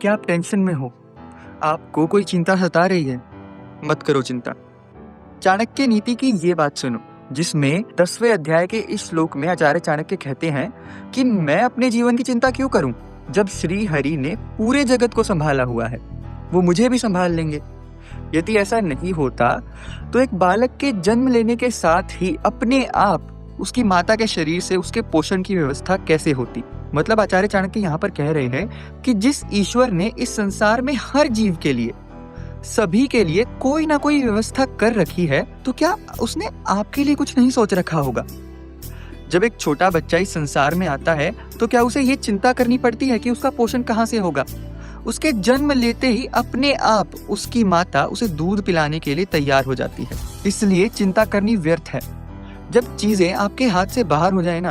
क्या आप टेंशन में हो? आपको कोई चिंता सता रही है? मत करो चिंता। चाणक्य नीति की ये बात सुनो, जिसमें 10वें अध्याय के इस श्लोक में आचार्य चाणक्य कहते हैं कि मैं अपने जीवन की चिंता क्यों करूं, जब श्री हरि ने पूरे जगत को संभाला हुआ है, वो मुझे भी संभाल लेंगे। यदि ऐसा नहीं होता तो एक बालक के जन्म लेने के साथ ही अपने आप उसकी माता के शरीर से उसके पोषण की व्यवस्था कैसे होती। मतलब आचार्य चाणक्य यहाँ पर कह रहे हैं कि जिस ईश्वर ने इस संसार में हर जीव के लिए, सभी के लिए कोई ना कोई व्यवस्था कर रखी है, तो क्या उसने आपके लिए कुछ नहीं सोच रखा होगा? जब एक छोटा बच्चा इस संसार में आता है तो क्या उसे ये चिंता करनी पड़ती है कि उसका पोषण कहाँ से होगा? उसके जन्म लेते ही अपने आप उसकी माता उसे दूध पिलाने के लिए तैयार हो जाती है। इसलिए चिंता करनी व्यर्थ है। जब चीजें आपके हाथ से बाहर हो जाए ना,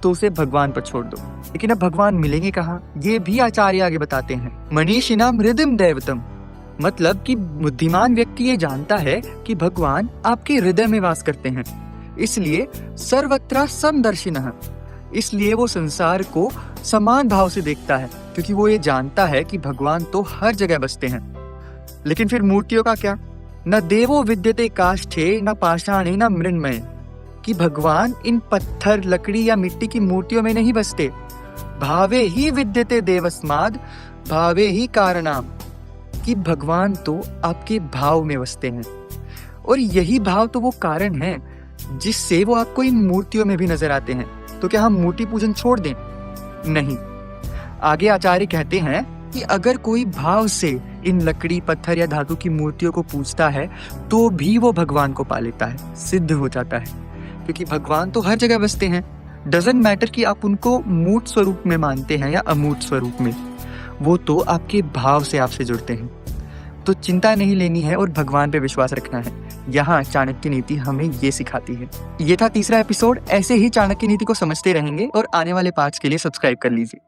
तो उसे भगवान पर छोड़ दो। लेकिन अब भगवान मिलेंगे कहाँ, ये भी आचार्य आगे बताते हैं। मनीषिणाम हृदयम दैवतम, मतलब कि बुद्धिमान व्यक्ति ये जानता है कि भगवान आपके हृदय में वास करते हैं, इसलिए सर्वत्र समदर्शिनः, इसलिए वो संसार को समान भाव से देखता है, क्योंकि वो ये जानता है कि भगवान तो हर जगह बसते हैं। लेकिन फिर मूर्तियों का क्या? न देवो विद्यते काष्ठे न पाषाणे न मृण्मये, कि भगवान इन पत्थर, लकड़ी या मिट्टी की मूर्तियों में नहीं बसते। भावे ही विद्यते देवस्माद भावे ही कारणाम, कि भगवान तो आपके भाव में बसते हैं, और यही भाव तो वो कारण है जिससे वो आपको इन मूर्तियों में भी नजर आते हैं। तो क्या हम मूर्ति पूजन छोड़ दें? नहीं। आगे आचार्य कहते हैं कि अगर कोई भाव से इन लकड़ी, पत्थर या धातु की मूर्तियों को पूजता है तो भी वो भगवान को पा लेता है, सिद्ध हो जाता है, क्योंकि भगवान तो हर जगह बसते हैं। डजंट मैटर कि आप उनको मूर्त स्वरूप में मानते हैं या अमूर्त स्वरूप में, वो तो आपके भाव से आपसे जुड़ते हैं। तो चिंता नहीं लेनी है और भगवान पे विश्वास रखना है। यहाँ चाणक्य नीति हमें ये सिखाती है। ये था तीसरा एपिसोड। ऐसे ही चाणक्य नीति को समझते रहेंगे और आने वाले पार्ट्स के लिए सब्सक्राइब कर लीजिए।